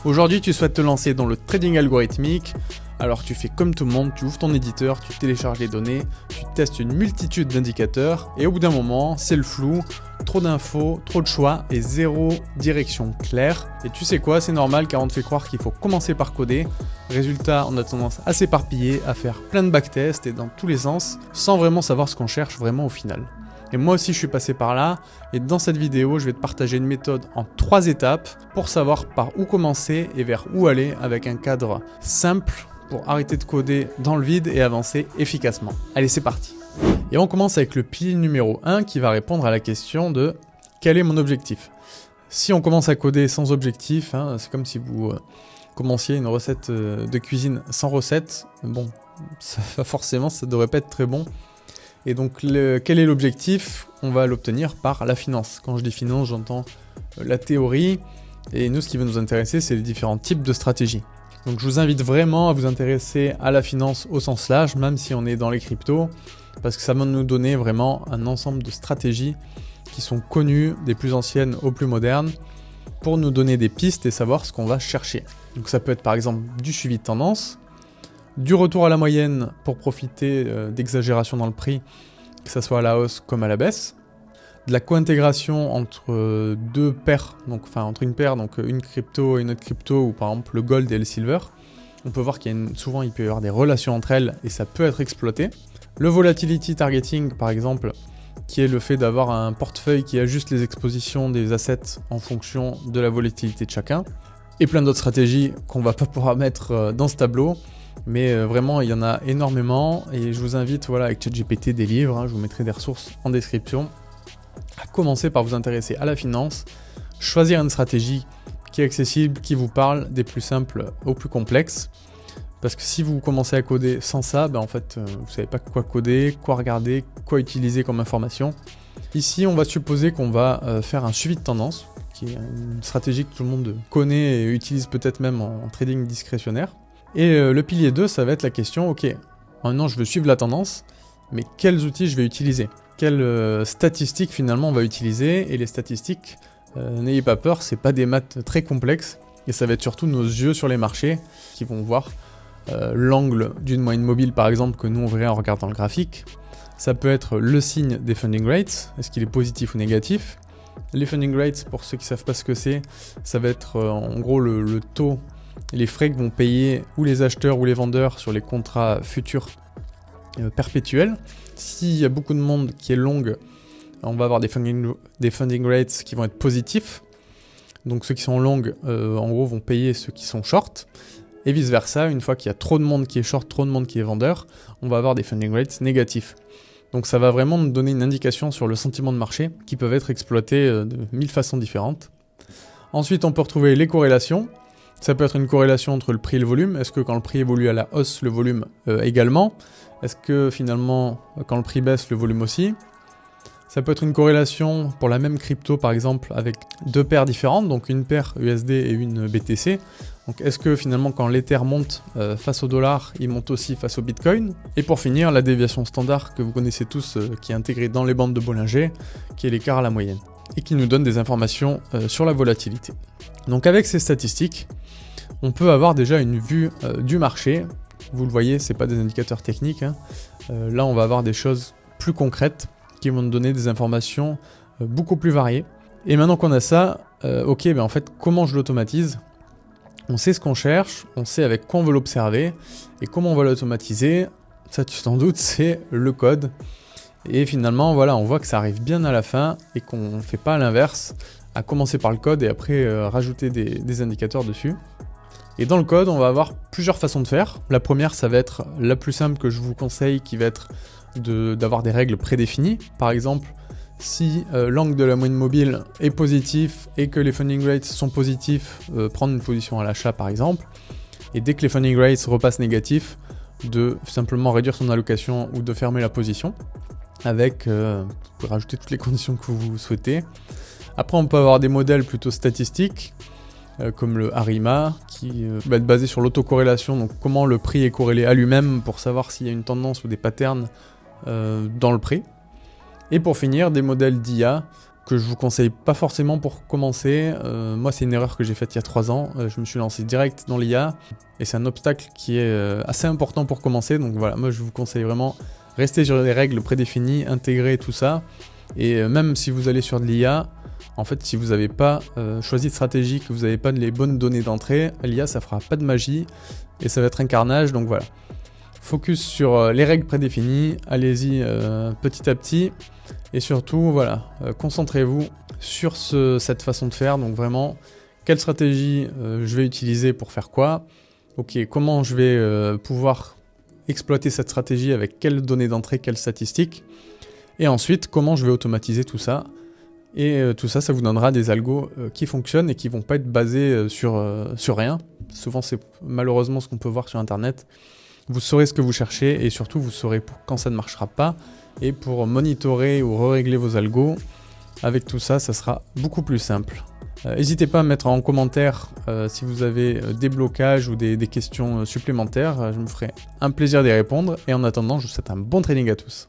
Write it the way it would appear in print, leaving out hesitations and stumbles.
Aujourd'hui, tu souhaites te lancer dans le trading algorithmique, alors tu fais comme tout le monde, tu ouvres ton éditeur, tu télécharges les données, tu testes une multitude d'indicateurs, et au bout d'un moment, c'est le flou, trop d'infos, trop de choix et zéro direction claire. Et tu sais quoi, c'est normal car on te fait croire qu'il faut commencer par coder. Résultat, on a tendance à s'éparpiller, à faire plein de backtests et dans tous les sens, sans vraiment savoir ce qu'on cherche vraiment au final. Et moi aussi je suis passé par là, et dans cette vidéo je vais te partager une méthode en 3 étapes pour savoir par où commencer et vers où aller avec un cadre simple pour arrêter de coder dans le vide et avancer efficacement. Allez, c'est parti. Et on commence avec le pilier numéro 1 qui va répondre à la question de quel est mon objectif. Si on commence à coder sans objectif, c'est comme si vous commenciez une recette de cuisine sans recette, bon, forcément ça devrait pas être très bon. Et donc quel est l'objectif? On va l'obtenir par la finance. Quand je dis finance, j'entends la théorie, et nous ce qui va nous intéresser c'est les différents types de stratégies. Donc je vous invite vraiment à vous intéresser à la finance au sens large, même si on est dans les cryptos, parce que ça va nous donner vraiment un ensemble de stratégies qui sont connues, des plus anciennes aux plus modernes, pour nous donner des pistes et savoir ce qu'on va chercher. Donc ça peut être par exemple du suivi de tendance, du retour à la moyenne pour profiter d'exagération dans le prix, que ça soit à la hausse comme à la baisse, de la co-intégration entre deux paires, entre une paire, donc une crypto et une autre crypto, ou par exemple le gold et le silver. On peut voir qu'il y a souvent il peut y avoir des relations entre elles et ça peut être exploité. Le volatility targeting par exemple, qui est le fait d'avoir un portefeuille qui ajuste les expositions des assets en fonction de la volatilité de chacun. Et plein d'autres stratégies qu'on va pas pouvoir mettre dans ce tableau. Mais vraiment, il y en a énormément et je vous invite, avec ChatGPT, des livres, je vous mettrai des ressources en description, à commencer par vous intéresser à la finance, choisir une stratégie qui est accessible, qui vous parle, des plus simples aux plus complexes. Parce que si vous commencez à coder sans ça, en fait, vous savez pas quoi coder, quoi regarder, quoi utiliser comme information. Ici, on va supposer qu'on va faire un suivi de tendance, qui est une stratégie que tout le monde connaît et utilise peut-être même en trading discrétionnaire. Et le pilier 2, ça va être la question, ok, maintenant je veux suivre la tendance, mais quels outils je vais utiliser? Quelles statistiques finalement on va utiliser? Et les statistiques, n'ayez pas peur, c'est pas des maths très complexes, et ça va être surtout nos yeux sur les marchés qui vont voir l'angle d'une moyenne mobile par exemple que nous on verrait en regardant le graphique. Ça peut être le signe des funding rates, est-ce qu'il est positif ou négatif? Les funding rates, pour ceux qui savent pas ce que c'est, ça va être en gros le taux, les frais que vont payer ou les acheteurs ou les vendeurs sur les contrats futurs perpétuels. S'il y a beaucoup de monde qui est long, on va avoir des funding rates qui vont être positifs. Donc ceux qui sont long, en gros, vont payer ceux qui sont short. Et vice versa, une fois qu'il y a trop de monde qui est short, trop de monde qui est vendeur, on va avoir des funding rates négatifs. Donc ça va vraiment nous donner une indication sur le sentiment de marché qui peuvent être exploités de 1000 façons différentes. Ensuite, on peut retrouver les corrélations. Ça peut être une corrélation entre le prix et le volume. Est-ce que quand le prix évolue à la hausse, le volume également? Est-ce que finalement, quand le prix baisse, le volume aussi? Ça peut être une corrélation pour la même crypto, par exemple, avec deux paires différentes, donc une paire USD et une BTC. Donc est-ce que finalement, quand l'Ether monte face au dollar, il monte aussi face au Bitcoin? Et pour finir, la déviation standard que vous connaissez tous, qui est intégrée dans les bandes de Bollinger, qui est l'écart à la moyenne, et qui nous donne des informations sur la volatilité. Donc avec ces statistiques, on peut avoir déjà une vue du marché. Vous le voyez, c'est pas des indicateurs techniques. Là, on va avoir des choses plus concrètes qui vont nous donner des informations beaucoup plus variées. Et maintenant qu'on a ça, en fait, comment je l'automatise? On sait ce qu'on cherche, on sait avec quoi on veut l'observer, et comment on va l'automatiser, ça tu t'en doutes, c'est le code. Et finalement, on voit que ça arrive bien à la fin, et qu'on ne fait pas l'inverse, à commencer par le code et après rajouter des indicateurs dessus. Et dans le code, on va avoir plusieurs façons de faire. La première, ça va être la plus simple que je vous conseille, qui va être d'avoir des règles prédéfinies. Par exemple, si l'angle de la moyenne mobile est positif et que les funding rates sont positifs, prendre une position à l'achat par exemple. Et dès que les funding rates repassent négatifs, de simplement réduire son allocation ou de fermer la position. Avec, vous pouvez rajouter toutes les conditions que vous souhaitez. Après, on peut avoir des modèles plutôt statistiques, comme le ARIMA, qui va être basé sur l'autocorrélation, donc comment le prix est corrélé à lui-même pour savoir s'il y a une tendance ou des patterns dans le prix. Et pour finir, des modèles d'IA que je vous conseille pas forcément pour commencer. Moi, c'est une erreur que j'ai faite il y a 3 ans. Je me suis lancé direct dans l'IA et c'est un obstacle qui est assez important pour commencer. Donc voilà, moi je vous conseille vraiment rester sur les règles prédéfinies, intégrer tout ça. Et même si vous allez sur de l'IA, en fait, si vous n'avez pas choisi de stratégie, que vous n'avez pas les bonnes données d'entrée, l'IA ça fera pas de magie et ça va être un carnage. Donc voilà, focus sur les règles prédéfinies, allez-y petit à petit. Et surtout, voilà, concentrez-vous sur cette façon de faire. Donc vraiment, quelle stratégie je vais utiliser pour faire quoi? Ok, comment je vais pouvoir exploiter cette stratégie avec quelles données d'entrée, quelles statistiques? Et ensuite, comment je vais automatiser tout ça? Et tout ça, ça vous donnera des algos qui fonctionnent et qui vont pas être basés sur rien. Souvent, c'est malheureusement ce qu'on peut voir sur Internet. Vous saurez ce que vous cherchez et surtout, vous saurez quand ça ne marchera pas. Et pour monitorer ou régler vos algos, avec tout ça, ça sera beaucoup plus simple. N'hésitez pas à mettre en commentaire si vous avez des blocages ou des questions supplémentaires. Je me ferai un plaisir d'y répondre. Et en attendant, je vous souhaite un bon trading à tous.